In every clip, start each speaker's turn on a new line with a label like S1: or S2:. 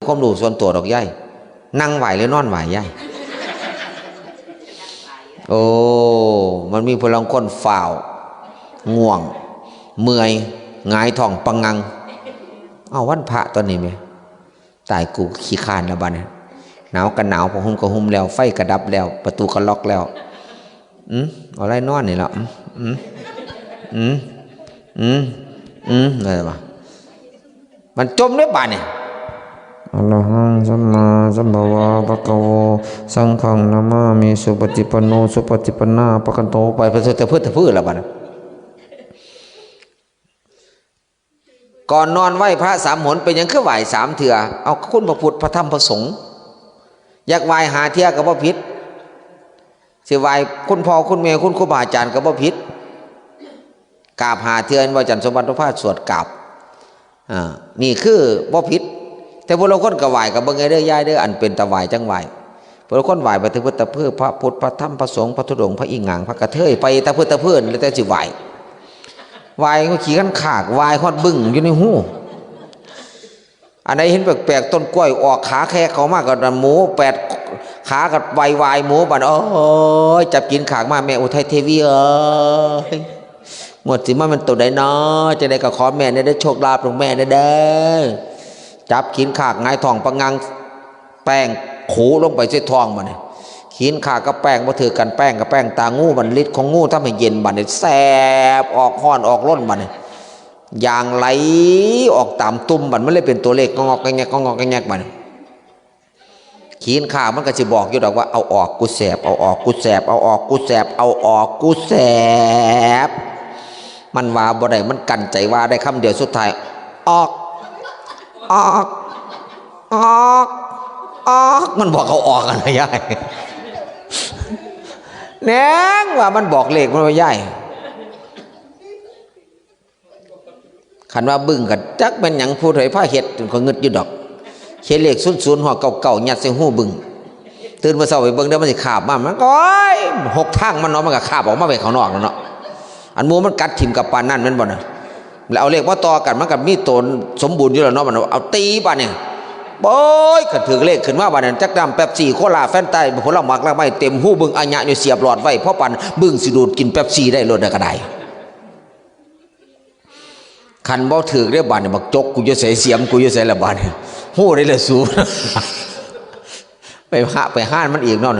S1: ความรู้ส่วนตัวดอกย่ายนั่งไหวหรือนอนไหวย่ายโอ้มันมีพลังคนฝ่าวง่วงเมื่อยหงายท้องปังงังเอาวันพระตอนนี้ไหมตายกูขี้คานแล้วบ้านเนี่ยหนาวกันหนาวพอหุ่มก็หุ่มแล้วไฟกระดับแล้วประตูก็ล็อกแล้วอะไรนอนนี่ละอะไรวะมันจมด้วยบ้านเนี่ยอะระหังสัมมาสัมภวะภะคะโวสังฆังนะมามิสุปฏิปันโนสุปฏิปันนาภะคะโตไปพระเจ้าเพื่อละบ้านก่อนนอนไหว้พระสามหนเป็นยังคือไหว้สามเถื่อเอาคุณพระพุทธพระธรรมพระสงฆ์อยากไหว้หาเที่ยกับว่าผิดสิไหว้คุณพ่อคุณแม่คุณครูบาอาจารย์กับว่าผิดกราบหาเถื่อว่าจันทร์สมบัติพระพาสวดกราบนี่คือว่าผิดแต่พวกเราคนก็ไหว้กับเบิ่งไงเด้อยายเด้ออันเป็นตะไหว้จังไหว้พวกเราคนไหว้ไปถึงพุทธเพื่อพระพุทธพระธรรมพระสงฆ์พระธุดงค์พระอิหงังพระกระเทยไปตะเพื่อแล้วแต่สิไหว้วายเขาขี่กันขากวายฮอดบึ้งอยู่ในหูอันไหนเห็นแปลกๆต้นกล้วยออกขาแค่เขามากกับหมู8 ขากับวายหมูบัดโอ้ยจับกินขากมาแม่อุทัยเทวีหมดสิมันตัวใดเนาะจะได้กับขอแม่ได้โชคลาภของแม่ได้เด้อจับกินขากง่ายทองปังงังแป้งขูลงไปใส่ทองมันขีนขากับแป้งมาถือกันแป้งกับแป้งตางูมันฤทธิ์ของงูทำให้เย็นบัดเนี่ยแสบออกห้อนออกร้นบัดเนี่ยยางไหลออกตามตุ่มบัดมันเลยเป็นตัวเลขงอกแงกงอกแงกบัดขีนขามันก็จะบอกอยู่ดอกว่าเอาออกกูแสบเอาออกกูแสบเอาออกกูแสบเอาออกกูแสบมันว่าบ่ได้มันกันใจว่าได้คำเดียวสุดท้ายออกมันบอกเขาออกอะไรยายแน่งว่ามันบอกเลขมันว่าใหญ่ขันว่าบึ้งกันจักเป็นหยังผู้ใดผ้าเห็ดก็เงึดอยู่ดอกเขียนเลข00หัวเก่าๆยัดใส่หูบึ้งตื่นมาเช้าไปเบิ่งได้มันสิขาบมันก็6 ทางมันเนาะมันก็ขาบออกมาไปข้างนอกแล้วเนาะอันมูมันกัดถิ่มกับปานนั่นแม่นบ่น่ะแล้วเอาเลขมาต่อกันมันก็มีตนสมบูรณ์อยู่แล้วเนาะมันเอาตีป่ะเนี่ยโอ้ยขันถือเลขขึ้นมาบ้านนั้นจักดำแป๊บซี่โคลาแฟนใต้ผลหมากละไม่เต็มหูบึงอัญญะอยู่เสียบหลอดไว้เพราะปันบึงสิดูดกินแป๊บซี่ได้รถได้กระไดขันบ่ถือเรียบบ้านเนี่ยบักจกกูจะใส่เสียมกูจะใส่ละบ้านหูได้เลยสูไปห้านมันอีกเนาะ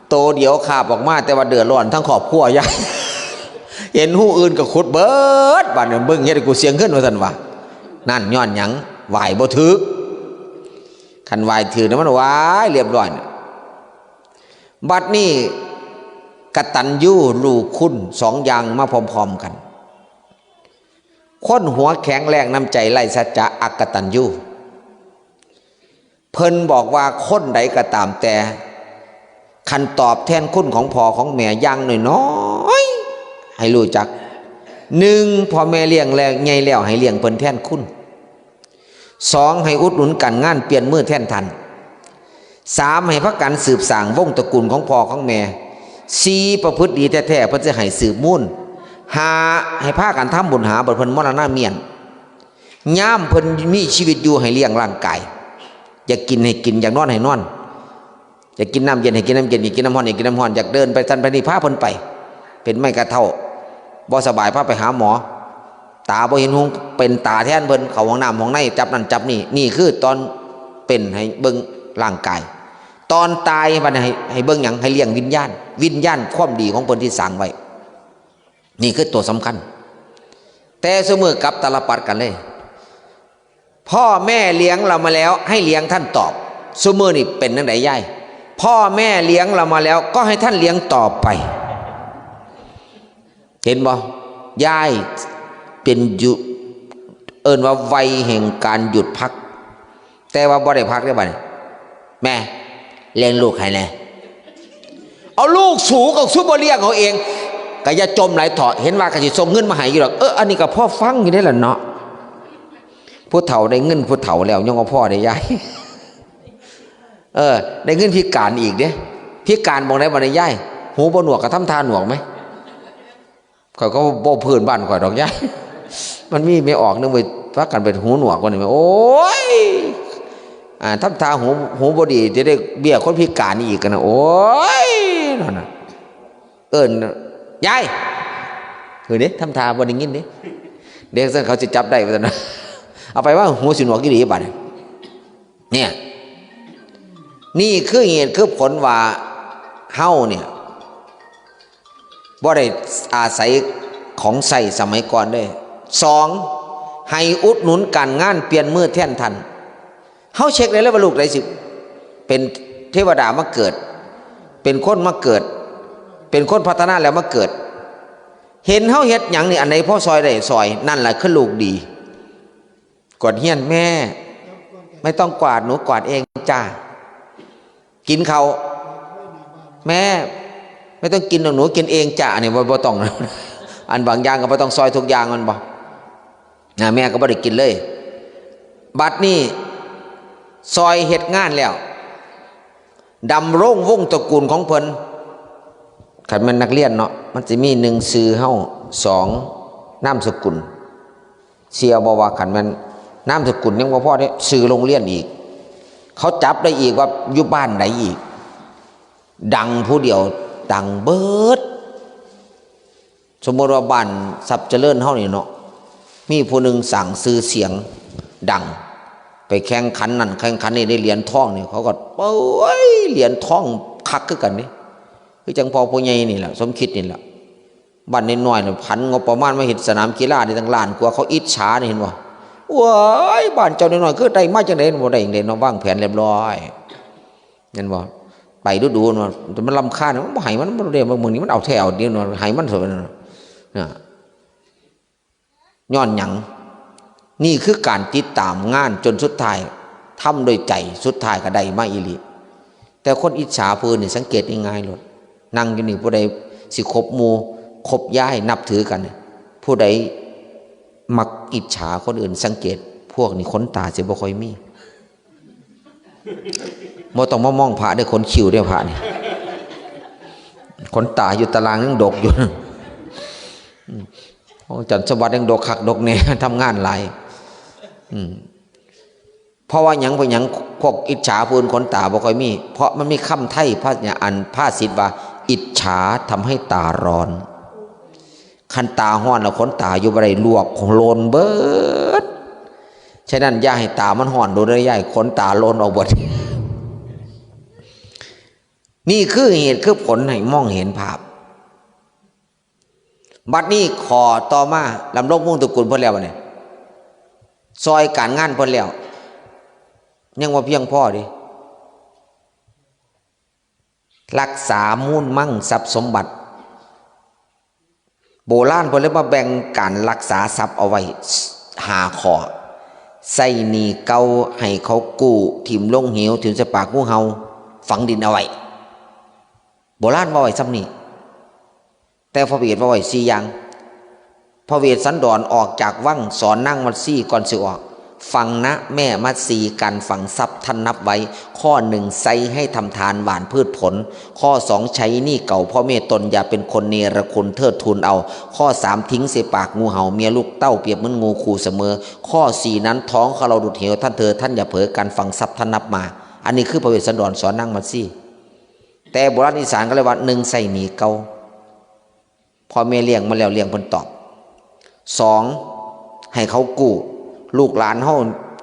S1: โตเดียวขาบออกมาแต่ว่าเดือดร้อนทั้งครอบครัวยายเห็นหูอื่นก็ขุดเบิดบ้านเนี่ยบึงเฮ็ดกูเสียงขึ้นว่าซั่นว่านั่นย้อนหยังไหวบ่ถือขันวายถือนะมันวายเรียบร้อยบัดนี้กตัญญูรู้คุณ2 อย่างมาพร้อมๆกันคนหัวแข็งแรงน้ำใจไร้สัจจะอักตัญญูเพิ่นบอกว่าคนใดก็ตามแต่คันตอบแทนคุณของพ่อของแม่อย่างน้อยๆให้รู้จัก1พ่อแม่เลี้ยงแล้วใหญ่แล้วให้เลี้ยงเพิ่นแทนคุณ2ให้อุดหนุนกันงานเปลี่ยนมือแทนทัน3ให้พักกันสืบสร้างวงตระกูลของพ่อของแม่4ประพฤติดีแท้ๆเพิ่นจะให้สืบมุ่น5ให้พากันทำบุญหาบทเพิ่นมรณะเมียนย่ามเพิ่นมีชีวิตอยู่ให้เลี้ยงร่างกายอยากกินให้กินอยากนอนให้นอนอยากกินน้ำเย็นให้กินน้ำเย็นอยากกินน้ำร้อนให้กินน้ำร้อนอยากเดินไปทันไปนี่พาเพิ่นไปเป็นไม่กระเท่าบ่สบายพาไปหาหมอตาบ่เห็นหงเป็นตาแทนเพิ่นเข้าห้องน้ำห้องในจับนั่นจับนี่คือตอนเป็นให้เบิ่งร่างกายตอนตายมันให้เบิ่งหยังให้เลี้ยงวิญญาณความดีของเพิ่นที่สร้างไว้นี่คือตัวสำคัญแต่เสมอกับตลปัดกันเลยพ่อแม่เลี้ยงเรามาแล้วให้เลี้ยงท่านตอบเสมอนี่เป็นจังได๋ยายพ่อแม่เลี้ยงเรามาแล้วก็ให้ท่านเลี้ยงต่อไปเห็นบ่ยายเป็นเอิ้นว่าวัยแห่งการหยุดพักแต่ว่าบ่ได้พักได้บ่เนี่ยแม่เลี้ยงลูกให้แน่เอาลูกสูงกับซุปเปอร์เลี้ยงเอาเองก็อย่าจมไหลเถาะเห็นว่าก็สิส่งเงินมาให้อยู่ดอกอันนี้ก็พ่อฟังอยู่ได้ล่ะเนาะผู้เฒ่าได้เงินผู้เฒ่าแล้วยังเอาพ่อได้ยายได้เงินพิการอีกเด้พิการบ่ได้บ่ได้ยายหูบ่หนวกก็ทำทาหนวกมั้ยเขาก็บ่เพื่อนบ้านข่อยดอกยายมันมีไม่ออกนึงไปพักกันเป็นหูหนวกกว่านี่โอ้ย ทำตาหูบดีจะได้เบี้ยคนพิการอีกกันนะโอ้ยนั่นน่ะยายคือเด้ทำตาบดีงินเด้เด็กเขาจะจับได้ไปนะเอาไปว่าหูสิหนวกกี่ดีบ้านเนี่ยนี่คือเหตุคือผลว่าเฮาเนี่ยบ่ได้อาศัยของใส่สมัยก่อนได้2ให้อุดหนุนการงานเปลี่ยนมือแทนทันเฮาเช็คได้แล้วว่าลูกได้สิเป็นเทวดามาเกิดเป็นคนมาเกิดเป็นคนพัฒนาแล้วมาเกิดเห็นเฮาเฮ็ดหยังนี่อันไหนพ่อซอยได้ซอยนั่นแหละคือลูกดีกวาดเฮียนแม่ไม่ต้องกวาดหนูกวาดเองจ้ากินเขาแม่ไม่ต้องกินหนูกินเองจ้าเนี่ยบ่ต้องอันบางอย่างก็บ่ต้องซอยทุกอย่างมันบ่แม่ก็บ่ได้กินเลยบัดนี้ซอยเฮ็ดงานแล้วดำรงวงตระกูลของเพิ่นคันแม่นนักเรียนเนาะมันจะมี1ชื่อเฮา2นามสกุลเสียบ่ว่าคันแม่นนามสกุลยังบ่พอเด้ชื่อโรงเรียนอีกเขาจับได้อีกว่าอยู่บ้านไหนอีกดังผู้เดียวดังเบิดสมมติว่าบ้านทรัพย์เจริญเฮานี่เนาะมีผู้หนึ่งสั่งซื้อเสียงดังไปแข่งขันนั่นแข่งขันนี่ได้เหรียญทองนี่เขาก็เอ้ยเหรียญทองคักคือกันนี่คือจังพอผู้ใหญ่นี่แหละสมคิดนี่แหละบ้านน้อยๆพันงบประมาณมาเห็นสนามกีฬานี่ตั้งล้านกว่าเขาอิจฉานี่เห็นบ่ว้ายบ้านเจ้าน้อยๆคือได้มาจังได๋บ่ได้จังได๋เนาะวางแผนเรียบร้อยเห็นบ่ไปดูๆมันรำคาญมันบ่ให้มันบ่ได้ว่ามื้อนี้มันเอาแถวเดียวเนาะให้มันเถอะนะย้อนหยังนี่คือการติดตามงานจนสุดท้ายทำโดยใจสุดท้ายก็ได้มาอีหลีแต่คนอิจฉาผู้อื่นนี่สังเกตง่ายๆโลดนั่งอยู่นี่ผู้ใดสิคบหมู่คบย้ายนับถือกันผู้ใดมักอิจฉาคนอื่นสังเกตพวกนี้ขนตาสิบ่ค่อยมีบ่ต้องมามองพระได้ขนคิ้วได้พระนี่ขนตาอยู่ตารางยังดกอยู่จันทร์สวัสดิ์ยังดกคักดกแน่ทำงานหลายเพราะว่าหยังพวกอิจฉาผู้อื่นขนตาบ่ค่อยมีเพราะมันมีคำไทยพระญาอันภาษิตว่าอิจฉาทำให้ตาร้อนคันตาห้อนแล้วขนตาอยู่บ่ได้ลวกโลนเบิดฉะนั้นอย่าให้ตามันห้อนโดยระยะขนตาโลนออกเบิดนี่คือเหตุคือผลให้มองเห็นภาพบัดนี้ขอต่อมาลำลงวงตระกูลเพิ่นแล้วเนี่ยซอยการงานเพิ่นแล้วยังว่าเพียงพอดิรักษามูลมั่งทรัพย์สมบัติโบราณเพิ่นเลยมาแบ่งการรักษาทรัพย์เอาไว้5ข้อใส่หนี้เก่าให้เขากู้ถิ่มลงเหวถิ่มใส่ปากงูเห่าฝังดินเอาไว้โบราณว่าไว้ซ้ำนี้แต่พระเวทว่าไว้4อย่างพระเวทสันดรออกจากวังสอนนั่งมัดซี่ก่อนสิออกฟังนะแม่มัดซีกันฝังทรัพย์ท่านนับไว้ข้อ1ใส่ให้ทำทานหวานพืชผลข้อ2ใช้หนี้เก่าพ่อแม่ตนอย่าเป็นคนเนรคุณเทิดทูนเอาข้อ3ทิ้งเสปากงูเห่าเมียลูกเต้าเปรียบเหมือนงูขู่เสมอข้อ4นั้นท้องเขาเราดุดเหวท่านท่านอย่าเผลอการฝังทรัพย์ท่านนับมาอันนี้คือพระเวทสันดรสอนนั่งมัดซี่แต่โบราณอีสานก็เลยว่า1ใส่หนี้เก่าพ่อแม่เลี้ยงมาแล้วเลี้ยงเพิ่นตอบ2ให้เขากู้ลูกหลานเฮา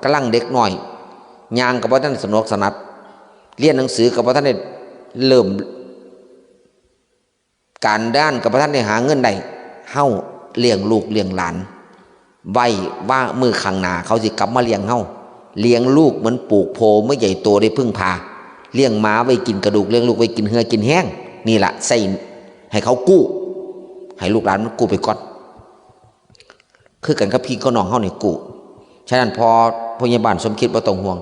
S1: กำลังเด็กหน่อยย่างกับบ่ทันสนุกสนัดเรียนหนังสือกับบ่ทันได้เริ่มการด้านกับบ่ทันได้หาเงินได้เฮาเลี้ยงลูกเลี้ยงหลานไว้ว่ามือข้างหน้าเขาสิกลับมาเลี้ยงเฮาเลี้ยงลูกเหมือนปลูกโพเมื่อใหญ่โตได้พึ่งพาเลี้ยงม้าไว้กินกระดูกเลี้ยงลูกไว้กินเหือกินแห้งนี่ล่ะใส่ให้เขากู้ให้ลูกหลานมันกู้ไปก่อนคือกันกับพี่ก็น้องเฮานี่กู้ฉะนั้นพอพยาบาลสมคิดบ่ต้องห่วง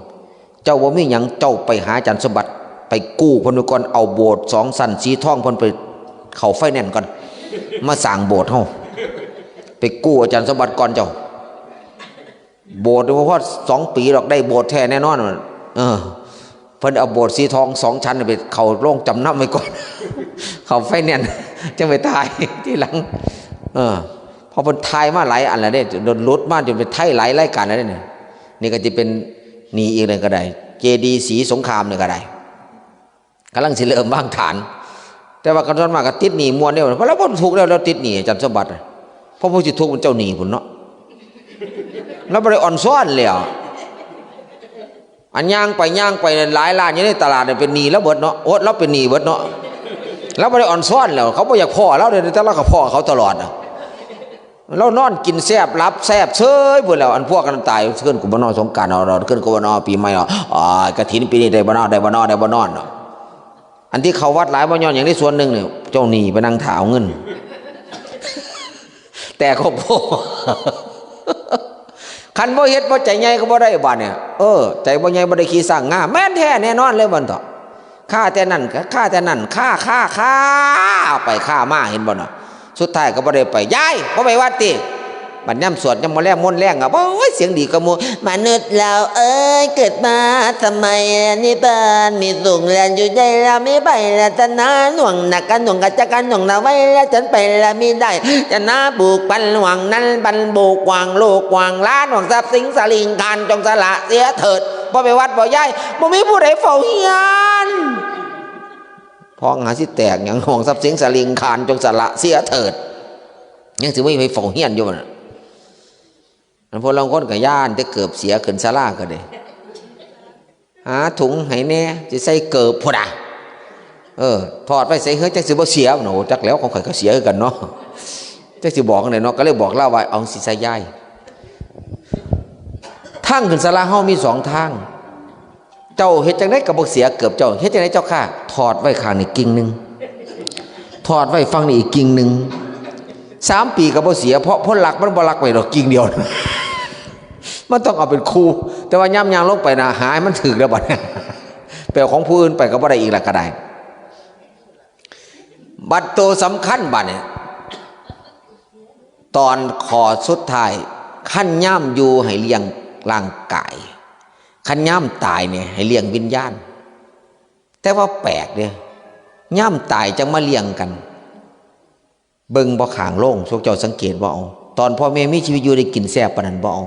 S1: เจ้าบ่มีหยังเจ้าไปหาอาจารย์สมบัติไปกู้เพิ่นก่อนเอาโบสถ์2ชั้นสีทองเพิ่นไปเข้าไฟแนนซ์ก่อนมาสร้างโบสถ์เฮาไปกู้อาจารย์สมบัติก่อนเจ้าโบสถ์บ่พอ2ปีหรอกได้โบสถ์แท้แน่นอนเพิ่นเอาโบสถ์สีทอง2ชั้นไปเข้าโรงจำนำไว้ก่อนเข้าไฟแนนซ์จังไปถ่ายที่หลังพอเพิ่นทายมาหลายอันแล้วเด้โดนลดมาจนเป็นไทยหลายรายการแล้วเนี่ยนี่ก็จะเป็นหนี้อีกเลยก็ได้ เจดีย์ศรีสงครามเนี่ยก็ได้กำลังสิเริ่มบ้างฐานแต่ว่ากันส่วนมากก็ติดหนี้มวนเนี่ยเพราะเราบ่ถูกแล้วเราติดหนี้อาจารย์สมบัติเพราะผู้สิทุกข์มันเจ้าหนี้พุ่นเนาะแล้วบ่ได้อ่อนซ้อนแล้วอันย่างไปหลายล้านอยู่ในตลาดเนี่ยเป็นหนี้แล้วเบิดเนาะโอ๊ตเราเป็นหนี้เบิดเนาะแล้วบ่ได้อ่อนซ้อนแล้วเขาบ่อยากพ่อเราเด้แต่เราก็พ่อเขาตลอดเรานอนกินแซ่บรับแซ่บเฉยพุ่นแล้วอันพวกกันตายขึ้นกูบ่นอนสงกรานต์เอาขึ้นกูบ่นอนปีใหม่เอากฐินปีนี้ได้บ่นอนเนาะอันที่เขาวัดหลายบ่ย้อนอย่างนี้ส่วนหนึ่งเนี่ยเจ้าหนี้ไปนั่งถาวเงินแต่ก็บ่คันบ่เฮ็ดบ่ใจใหญ่ก็บ่ได้บาดเนี่ยใจบ่ใหญ่บ่ได้ขี้สร้างงาแม่นแท้แน่นอนเลยบัดเถาะค่าแต่นั่นค่าไปค่ามาเห็นบ่เนาะสุดท้ายก็บ่ได้ไปยายบ่ไปวัดติบัดย่ำสวดย่ำมาแลงมนต์แรงโอ้ยเสียงดีกระมูมนุษย์เราเกิดมาทำไมนี่บ้านมีสุขแล้วอยู่ใจเราไม่ไปแล้วจะน้าหน่วงหนักกันหน่วงกัจจกันหน่วงเราไว้แล้วฉันไปแล้วไม่ได้จะน้าบุกปันหวังนั้นปันบุกวางโลกวางล้านหวังทรัพย์สิงสลิงคานจงสละเสียเถิดบ่ไปวัดบ่ย้ายบ่มีผู้ใดเฝ้าเฮียนพองหาสิแตกอย่างห่วงทรัพย์สิงสลิงคานจงสละเสียเถิดยังถือไม่ไปเฝ้าเฮียนอยู่น่ะพวกเราคนกับย่านจะเกือบเสียขึ้นซาลาก็ได้หาถุงให้แน่จะใส่เกือบพอดถอดไปใส่เฮ้ยจักสิบ่เสียหนูจักแล้วของข่อยก็เสียกันเนาะจักสิบอกกันเนาะก็เลยบอกเล่าว่าเอาสิใส่ย่ายทางขึ้นซาลาเฮามี2ทางเจ้าเฮ็ดจังได๋ก็บ่เสียเกือบเจ้าเฮ็ดจังได๋เจ้าค่ะถอดไว้ข้างนี้กิ่งนึงถอดไว้ฝั่งนี้อีกกิ่งนึง3 ปีก็บ่เสียเพราะพ้นหลักมันบ่หลักไว้ดอกกิ่งเดียวมันต้องเอาเป็นคู่แต่ว่าย่ำยางลงไปนะหายมันถึกแล้วบัดแปลของผู้อื่นไปก็บ่ได้อีกละก็ได้บัดโตสำคัญบัดเนี่ยตอนขอสุดท้ายขั้นย่ำอยู่ให้เลี้ยงร่างกายขั้นย่ำตายเนี่ยให้เลี้ยงวิญญาณแต่ว่าแปลกเนี่ยย่ำตายจังมาเลี้ยงกันเบิ่งบ่ข้างโล่งพวกเจ้าสังเกตบ่เอาตอนพ่อแม่มีชีวิตอยู่ได้กินแซ่บปานนั้นบ่เอา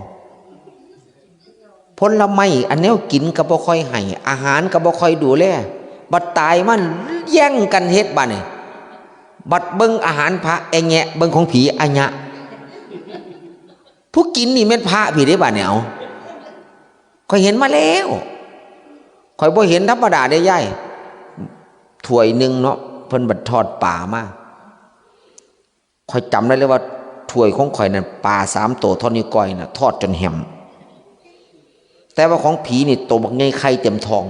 S1: ผลไม้อันแนวกินก็บ่ค่อยให้อาหารก็บ่ค่อยดูแลบัดตายมันแย่งกันเฮ็ดบัดนี่บัดเบิ่งอาหารพระแอะแงะเบิ่งของผีอะญะผู้กินนี่แม่นพระพี่ได้บัดเนี่ยเอาค่อยเห็นมาแล้วค่อยบ่เห็นธรรมดาได้ย่ายถ้วยนึงเนาะเพิ่นบัดทอดป่ามาค่อยจำได้เลยว่าถ้วยของข่อยนั่นปลา3 ตัวเท่านิ้วก้อยน่ะทอดจนแหมแต่ว่าของผีนี่โตบักใหญ่ไข่เต็มท้อง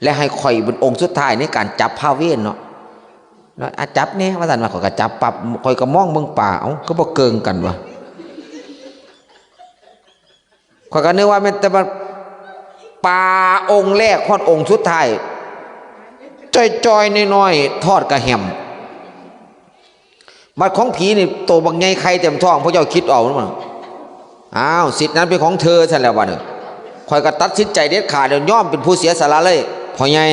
S1: และให้ข่อยเป็นองค์สุดท้ายในการจับพาเวทเนาะจับแน่ว่าซั่นว่าข่อยก็จับปับข่อยก็มองเบิ่งป่าเอ้าก็บ่เกิงกันวะข่อยก็นึกว่าแม่นแต่ว่าปลาองค์แรกฮอดองค์สุดท้ายจ้อยๆน้อยๆทอดกระแหมบัดของผีนี่โตบักใหญ่ไข่เต็มท้องพวกเจ้าคิดเอามั้งอ้าวสิทธิ์นั้นเป็นของเธอซั่นแล้วบัดนี้ข่อยก็ตัดสินใจเด็ดขาดแล้วยอมเป็นผู้เสียสละเลยพ่อใหญ่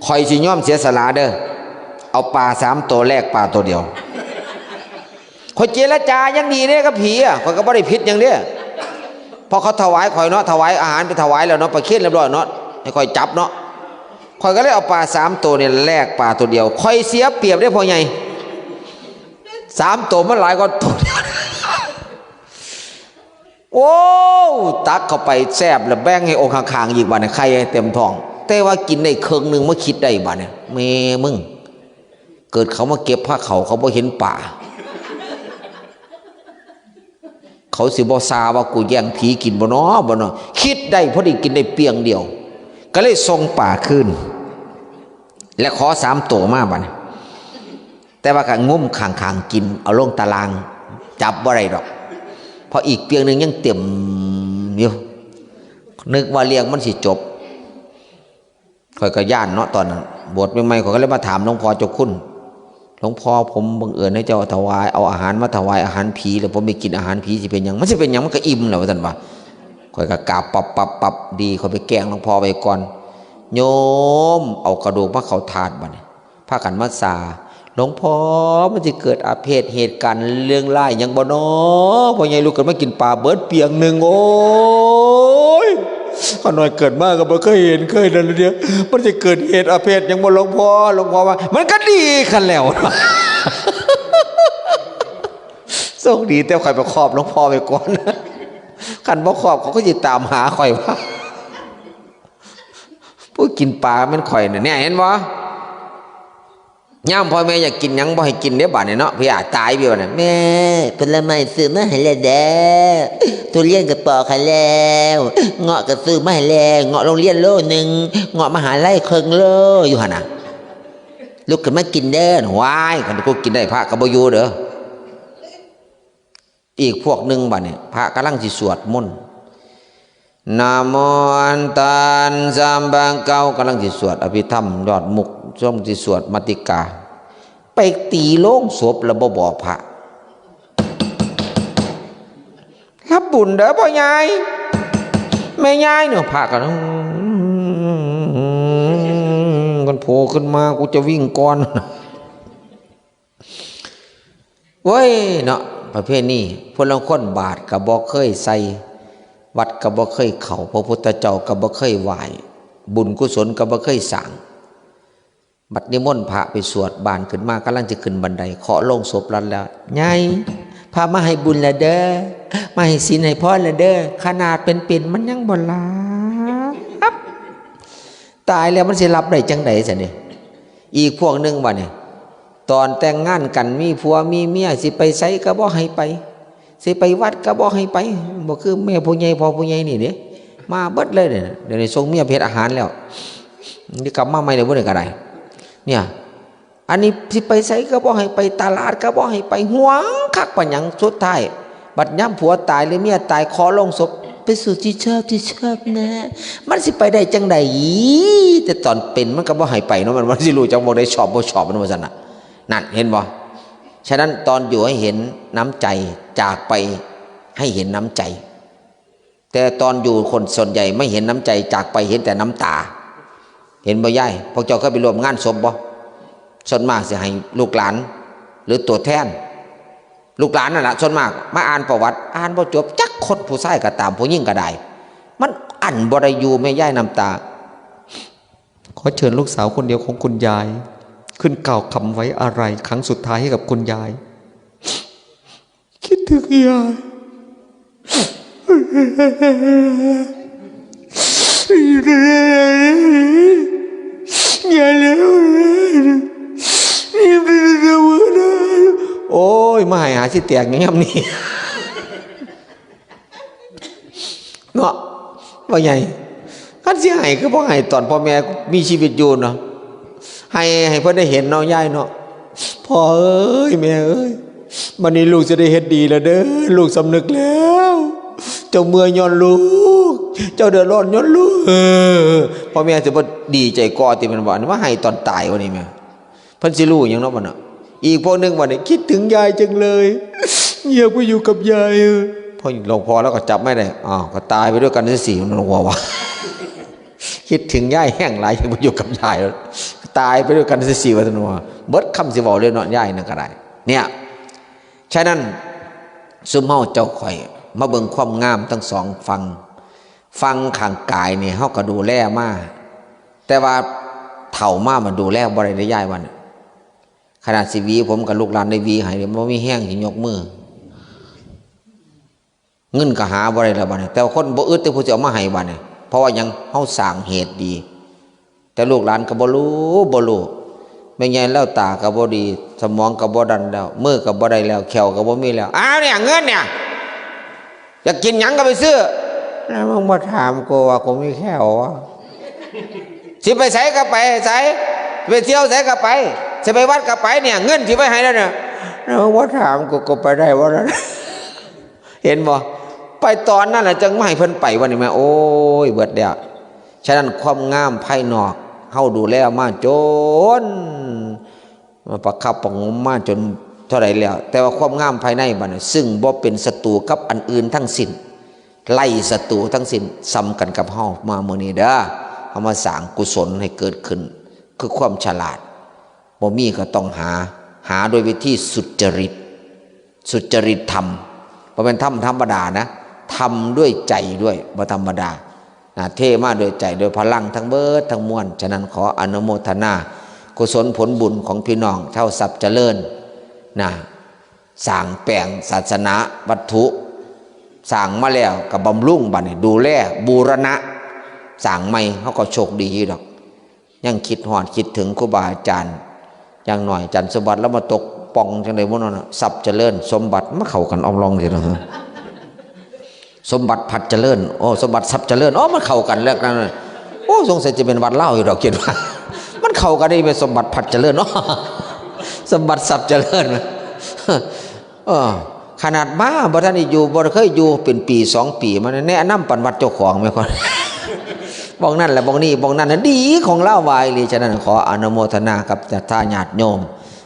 S1: ข่อยสิยอมเสียสละเด้อเอาปลา3 ตัวแรกปลาตัวเดียวข่อยเจรจายังดีเด้กับผีอ่ะข่อยก็บ่ได้ผิดหยังเด้อพอเขาถวายข่อยเนาะถวายอาหารไปถวายแล้วเนาะไปเคี่ยนเรียบร้อยเนาะให้ข่อยจับเนาะข่อยก็เลยเอาปลา3 ตัวเนี่ยแลกปลาตัวเดียวข่อยเสียเปรียบเด้อพ่อใหญ่3 ตัวมันหลายกว่าตัวโอ้ตักเข้าไปแซ่บแล้วแบ่งให้องค์ข้างๆอีกบัดเนี่ยใครเต็มท้องแต่ว่ากินได้ครึ่งนึงเมื่อคิดได้บัดเนี่ยแม่มึงเกิดเขามาเก็บผ้าเขาบ่เห็นป่าเขาสิบ่ซาว่ากูแย่งผีกินบ่เนาะคิดได้พอดีกินได้เปียงเดียวก็เลยส่งป่าคืนและขอ3 ตัวมาบัดแต่ว่าก็งุ้มข้างๆกินเอาลงตารางจับบ่ได้ดอกพออีกเปียงนึงยังเต็มอยู่นึกว่าเลี้ยงมันสิจบข่อยก็ย่านเนาะตอนนั้นบวชใหม่ๆข่อยก็เลยมาถามหลวงพ่อเจ้าคุณหลวงพ่อผมบังเอิญให้เจ้าถวายเอาอาหารมาถวายอาหารผีแล้วผมไม่กินอาหารผีสิเป็นหยังมันสิเป็นหยังมันก็อิ่มแล้วท่านว่าข่อยก็กราบปับดีข่อยไปแกล้งหลวงพ่อไปก่อนโยมเอากระดูกมาเขาถาดบัดนี้พากันมาสาหลวงพ่อมันจะเกิดอาเพศเหตุการณ์เรื่องร้ายยังบ่เนาะพ่อใหญ่ลูกกันมากินปลาเบิดเปียงนึงโอ้ย ข้าน้อยเกิดมากก็บ่เคยเห็นเคยนั่นเดียวมันจะเกิดเหตุอาเพศยังบ่หลวงพ่อว่ามันก็ดีคันแล้วโชคดีแต่ข่อยไปครอบหลวงพ่อไปก่อนคันบ่ครอบเขาก็สิตามหาข่อยว่าผู้กินปลามันข่อยเนี่ยเห็นบ่ย่ามพ่อแม่อยากกินยังบ่ให้กินเด้บัดนี้เนาะพี่อาตายไปว่าน่ะแม่ผลไม้ซื้อมาให้แล้วเด้อทุเรียนก็ปอกให้แล้วเงาะก็ซื้อมาให้แล้วเงาะโรงเรียนโลนึงเงาะมหาลัยครึ่งโลอยู่หั่นน่ะลุกขึ้นมากินเด้อว้ายคันกูกินได้พระก็บ่อยู่เด้ออีกพวกนึงบัดนี้พระกำลังสิสวดมนต์นะโมอันตันสัมบังเกากำลังสิสวดอภิธรรมยอดมุกช่วงสิสวดมัตติกาไปตีโลงศพแล้วบ่บอกพระรับบุญเด้อพ่อใหญ่แม่ใหญ่เนาะพระกันกันโผล่ขึ้นมากูจะวิ่งก่อนเว้ยเนาะประเภทนี้พลคนบาทก็บ่เคยใส่วัดก็บ่เคยเข้าพระพุทธเจ้าก็บ่เคยไหว้บุญกุศลก็บ่เคยสร้างบัดนิมนต์พระไปสวดบานขึ้นมากำลังจะขึ้นบันไดเคาะโลงศพรันแล้วไงพามาให้บุญละเด้อมาให้ศีลให้พรละเด้อขนาดเป็นมันยังบ่รับตายแล้วมันสิรับได้จังได๋ซะนี่อีกพวกนึงว่านี่ตอนแต่งงานกันมีผัวมีเมียสิไปไสก็บ่ให้ไปสิไปวัดก็บ่ให้ไปบ่คือแม่ผู้ใหญ่พ่อผู้ใหญ่นี่เด้มาเบิดเลยเดี๋ยวนี้ส่งเมียไปเฮ็ดอาหารแล้วนี่กลับมาใหม่ได้บ่ได้ก็ได้เนี่ยอันนี้สิไปไสก็บ่ให้ไปตลาดก็บ่ให้ไปหวงคักปานหยังสุดท้ายบัดยามผัวตายหรือเมียตายขอลงศพไปสู่ที่ชอบนะมันสิไปได้จังได๋แต่ตอนเป็นมันก็บ่ให้ไปเนาะมันสิรู้จักบ่ได้ชอบบ่ชอบมันว่าซั่นน่ะนั่นเห็นบ่ฉะนั้นตอนอยู่ให้เห็นน้ำใจจากไปให้เห็นน้ำใจแต่ตอนอยู่คนส่วนใหญ่ไม่เห็นน้ำใจจากไปเห็นแต่น้ำตาเห็นบ่ยายพวกเจ้าเคยไปร่วมงานศพบ่ส่วนมากสิให้ลูกหลานหรือตัวแทนลูกหลานนั่นแหละส่วนมากมาอ่านประวัติอ่านบ่จบจักคนผู้ชายก็ตามผู้หญิงก็ได้มันอั้นบ่ได้อยู่แม่ยายน้ำตาขอเชิญลูกสาวคนเดียวของคุณยายขึ้นกล่าวคำไว้อะไรครั้งสุดท้ายให้กับคุณยายคิดถึงยายอย่าแล้วนี่เป็นเรื่องนะโอ้ยมาหาสิแตกเงี้ยนี่เนาะว่าไงคันสิให้คือบ่ให้ตอนพ่อแม่มีชีวิตอยู่เนาะให้เพิ่นได้เห็นเนาะยายเนาะพ่อเอ้ยแม่เอ้ยวันนี้ลูกจะได้เฮ็ดดีแล้วเด้อลูกสำนึกแล้วเจ้าเมื่อยย้อนลูกเจ้าเดือดร้อนย้อนลูกพ่อแม่สิบ่ดีใจก่อที่มันว่ามาให้ตอนตายวันนี้แม่เพิ่นสิรู้หยังเนาะบ่เนาะอีกพวกนึงว่านี่คิดถึงยายจังเลยอยากไปอยู่กับยายพอหลวงพ่อแล้วก็จับไม่ได้อ้าวก็ตายไปด้วยกันสิหลวงพ่อว่าคิดถึงยายแห้งหลายอยากไปอยู่กับยายตายไปด้วยกันสิว่าซั่นว่าเบิดคำสิเว้าเลยเนาะยายนั่นก็ได้เนี่ยฉะนั้นซุมเฮาเจ้าข่อยมาเบิ่งความงามทั้งสองฟังข้างกายนี่เฮาก็ดูแลมาแต่ว่าเฒ่ามามันดูแลบ่ได้ยายว่าขนาดสิวีผมกับลูกหลานได้วีให้บ่มีแห้งสิยกมือเงินก็หาบ่ได้แล้วบัดนี้แต่คนบ่อึดแต่ผู้สิเอามาให้บัดนี้เพราะว่ายังเฮาสร้างเหตุดีแต่ลูกหลานก็บ่รู้แม่ใหญ่แล้วตาก็บ่ดีสมองก็บ่ดันแล้วมือก็บ่ได้แล้วแขวก็บ่มีแล้วอ้าวเนี่ยเงินเนี่ยอยากกินหยังก็ไปซื้อแล้วมึงมาถามกูว่ากูมีแขววะสิไปไสก็ไปไสไปเที่ยวไสก็ไปสิไปวัดก็ไปเนี่ยเงินที่ไว้ให้แล้วเนี่ยแล้วมึงมาถามกูก็ไปได้บ่ล่ะเห็นบ่ไปตอนนั้นแหละจังไม่ให้เพิ่นไปวันนี้แม่โอ้ยเบิดแล้วฉะนั้นความงามภายนอกเฮาดูแลมาจนมาประคับประงมมาจนเท่าไหร่แล้วแต่ว่าความงามภายในบัดนี้ซึ่งบ่เป็นศัตรูกับอันอื่นทั้งสิ้นไล่ศัตรูทั้งสิ้นซ้ำกันกับเฮามามื้อนี้เด้อเฮามาสร้างกุศลให้เกิดขึ้นคือความฉลาดบ่มีก็ต้องหาโดยวิธีสุจริตธรรมบ่เป็นธรรมธรรมดานะทำด้วยใจด้วยบ่ธรรมดา เทมาโดยใจโดยพลังทั้งเบิดทั้งมวลฉะนั้นขออนุโมทนากุศลผลบุญของพี่น้องเท่าทรัพย์เจริญสร้างแปลงศาสนาวัตถุสร้างมาแล้วกับบำรุงบัดนี้ดูแลบูรณะสร้างใหม่เขาก็โชคดีดอกยังคิดหอดคิดถึงครูบาอาจารย์อย่างหน่อยจันทร์สมบัติแล้วมาตกป่องจังเลยพวกนั้นทรัพย์เจริญสมบัติมาเข้ากันอมลองเลยนะสมบัติผัดเจริญโอ้สมบัติทรัพย์เจริญอ๋อมันเข้ากันแล้วกันโอ้สงสัยจะเป็นวัดเล่าอยู่ดอกคิดว่ามันเข้ากันได้เป็นสมบัติผัดเจริญเนาะสมบัติทรัพย์เจริญขนาดบ้าบ่ท่านอยู่บ่เคยอยู่เป็นปี2 ปีมันแนะนำปันวัดเจ้าของไม่ค่อยบอกนั่นแหละบอกนี่บอกนั่นนะดีของเล่าวายเลยฉะนั้นขออนุโมทนากับท่าญาติโยม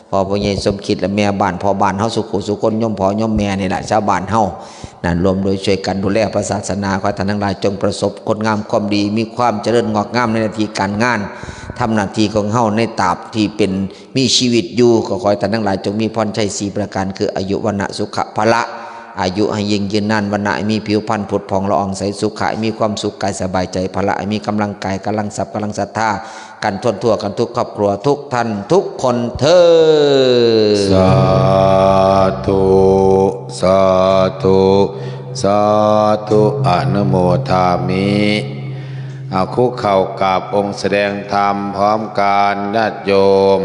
S1: พ่อพ่อใหญ่สมคิดและแม่บ้านพ่อบ้านเฮาสุขุสุคนโยมพ่อโยมแม่นี่แหละชาวบ้านเฮานั่นรวมโดยช่วยกันดูแลพระศาสนาขอท่านทั้งหลายจงประสบคนงามความดีมีความเจริญงอกงามในหน้าที่การงานทำหน้าที่ของเฮาในตราบที่เป็นมีชีวิตอยู่ก็ขอให้ท่านทั้งหลายจงมีพรชัย4ประการคืออายุวรรณะสุขภละอายุให้ยิ่งยืนนานวรรณะมีผิวพรรณผุดผ่องละอองใสสุขะมีความสุขกายสบายใจพละมีกำลังกายกำลังทรัพย์กำลังศรัทธากันทั่วกันทุกครอบครัวทุกท่านทุกคนเถิด
S2: สาธุสาธุสาธุอนุโมทามิคุกเข่ากับองค์แสดงธรรมพร้อมกันญาติโยม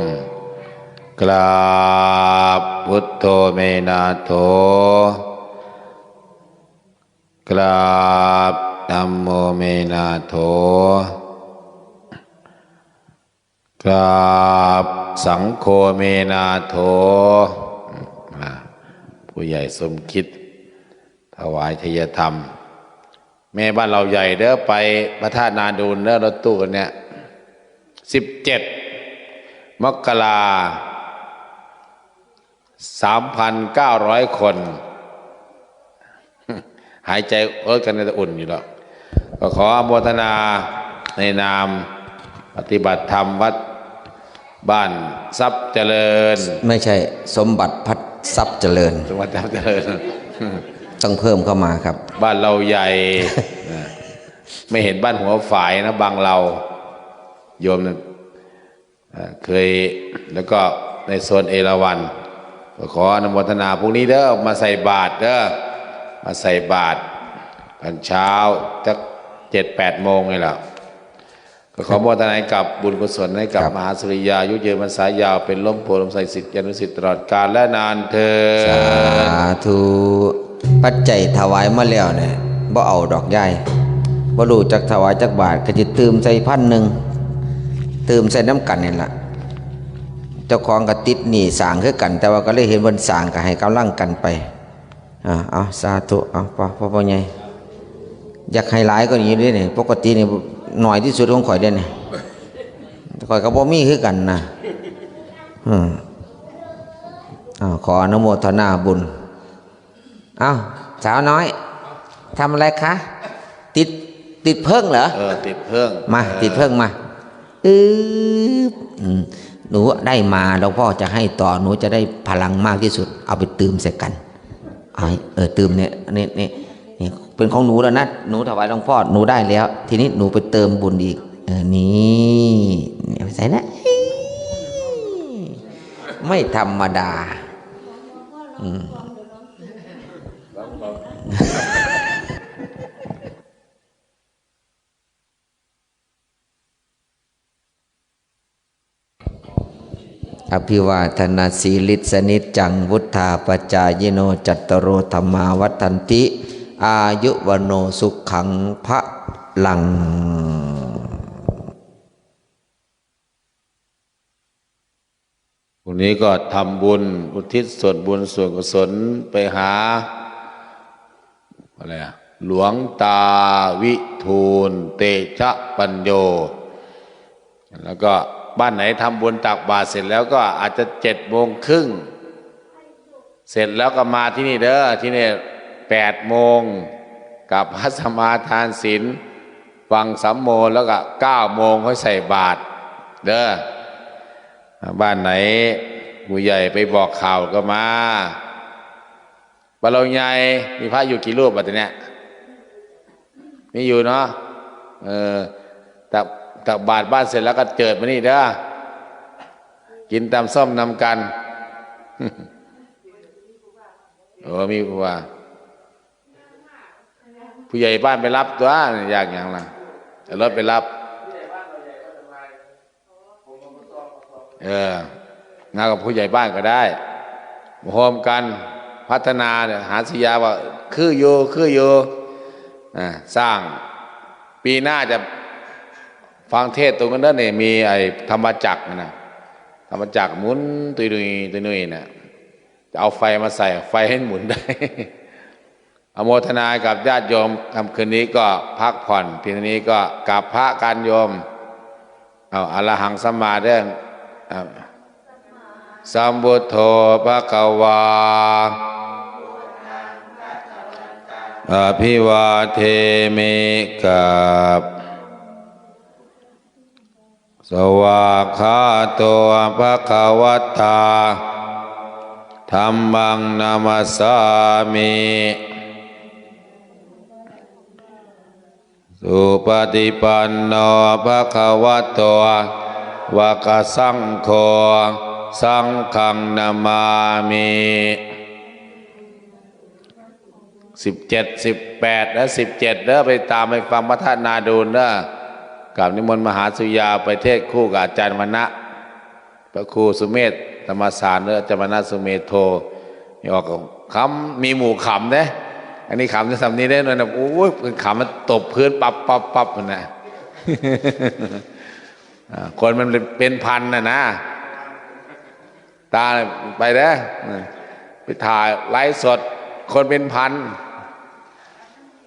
S2: กราบพุทโธเมนาโถกราบธัมโมเมนาโถกราบสังโฆเมนาโถผู้ใหญ่สมคิดถวายทายธรรมแม่บ้านเราใหญ่เด้อไปพระธาตุนาดูลเด้อรถตู้เนี่ย17 มกรา3,900 คนหายใจกันในตะอุ่นอยู่แล้วก็ขออนุโมทนาในนามปฏิบัติธรรมวัดบ้านทรัพย์เจริญ
S1: ไม่ใช่สมบัติพัดทรัพย์เจริญ
S2: สมบัติทรัพย์เจริญ
S1: ต้องเพิ่มเข้ามาครับ
S2: บ้านเราใหญ่ไม่เห็นบ้านหัวฝายนะบางเราโยมเคยแล้วก็ในโซนเอราวัณขออนุโมทนาพรุ่งนี้เด้อมาใส่บาตรเด้อมาใส่บาตรตอนเช้าสัก7-8 โมงนี่แหละก็ขออนุโมทนากับบุญกุศลให้กับมหาสุริยายุเยพรรษายาวเป็นล้มโพลมใส่สิทธิ์ยานุสิทธิ์ตลอดกาลและนานเถิด
S1: สาธุปัจจัยถวายมาแล้วเนี่ยบ่เอาดอกใหญ่บ่รู้จักถวายจักบาทก็จะเติมใส่1,000เติมใส่น้ำกันนี่แหละเจ้าของก็ติดหนี้สร้างคือกันแต่ว่าก็เลยเห็นวันสร้างก็ให้กำลังกันไปเอาสาธุเอาพ่อใหญ่อยากให้หลายก็อย่างนี้ด้วยนี่ปกตินี่หน่อยที่สุดของข่อยเด่นนี่ข่อยก็บ่มีคือกันนะขออนุโมทนาบุญสาวน้อยทำอะไรคะติดเพิ่งเหรอ
S2: ติดเพิ่ง
S1: มาติดเพิ่งมาหนูได้มาหลวงพ่อจะให้ต่อหนูจะได้พลังมากที่สุดเอาไปเติมใส่กันเติมเนี่ยนี่เป็นของหนูแล้วนะหนูถวายหลวงพ่อหนูได้แล้วทีนี้หนูไปเติมบุญอีกนี่ใส่นะไม่ธรรมดาอภิวาทนาสีลิสนิจจังวุธาปจายโนจัตตโรธรรมาวัฏันติอายุวโนสุขังพระลัง
S2: วันนี้ก็ทำบุญอุทิศส่วนบุญส่วนกุศลไปหาอะไรหลวงตาวิทูลเตชะปัญโยแล้วก็บ้านไหนทำบุญตักบาตรเสร็จแล้วก็อาจจะ7:30เสร็จแล้วก็มาที่นี่เด้อที่นี่8 โมงกับพระสมาทานศีลฟังสัมโมแล้วก็9 โมงค่อยใส่บาตรเด้อบ้านไหนผู้ใหญ่ไปบอกข่าวก็มาบ้านเราใหญ่มีพระอยู่กี่รูปบัดเนี้ยมีอยู่เนาะ ตักบาตรบ้านเสร็จแล้วก็เจิดมานี่เด้อกินตามส้มนำกัน มีผู้ว่าผู้ใหญ่บ้านไปรับตัวอยากอย่างล่ะรถไปรับงานกับผู้ใหญ่บ้านก็ได้มาโฮมกันพัฒนาเนี่ยหาสิยาว่าคืออยู่สร้างปีหน้าจะฟังเทศตรงนั้นเนี่ยมีไอ้ธรรมจักรนะธรรมจักรหมุนตุยเนี่ยจะเอาไฟมาใส่ไฟให้หมุนได้ อโมทนากับญาติโยมคำคืนนี้ก็พักผ่อนทีนี้ก็กราบพระการโยมเอาอรหังสัมมาเด้อสัมพุทโธภควาอภิวาเทมิกับสวากขาโตภควตาธัมมังนามัสสามิสุปฏิปันโนภควโตวะกสังโฆสังฆังนามามิ17 18และ17เด้อไปตามไปฟังพระธาตุนาดูนเด้อกับนิมนต์มหาสุยาไปเทศคู่กับอาจารย์มณะพระครูสุเมธธรรมสารเด้ออาจารย์มณะสุเมโธมีออกคำมีหมู่ขำเด้อันนี้ขำจะทำนี้ได้เลยนะโอ้ยขำมันตบพื้นปับนะ คนมันเป็นพันนะตาไปเด้อไปถ่ายไลฟ์สดคนเป็นพัน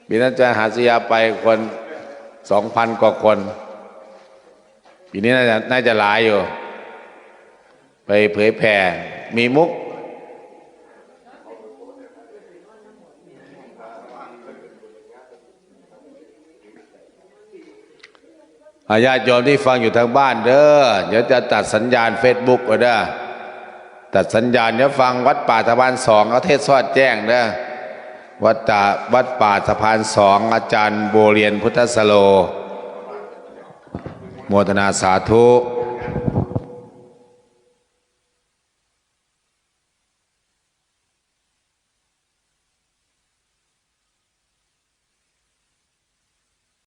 S2: ปีนั้นจะหาสุยาไปคน 2,000 กว่าคนปีนี้น่าจะหลายอยู่ไปเผยแผ่มีมุกญาติโยมที่ฟังอยู่ทางบ้านเด้อเดี๋ยวจะตัดสัญญาณ Facebook ก็ได้ตัดสัญญาณเดี๋ยวฟังวัดป่าสะพาน2เขาเทศน์สอดแจ้งเด้อวัดป่าสะพาน2อาจารย์โบเรียนพุทธสโลโมทนาสาธุ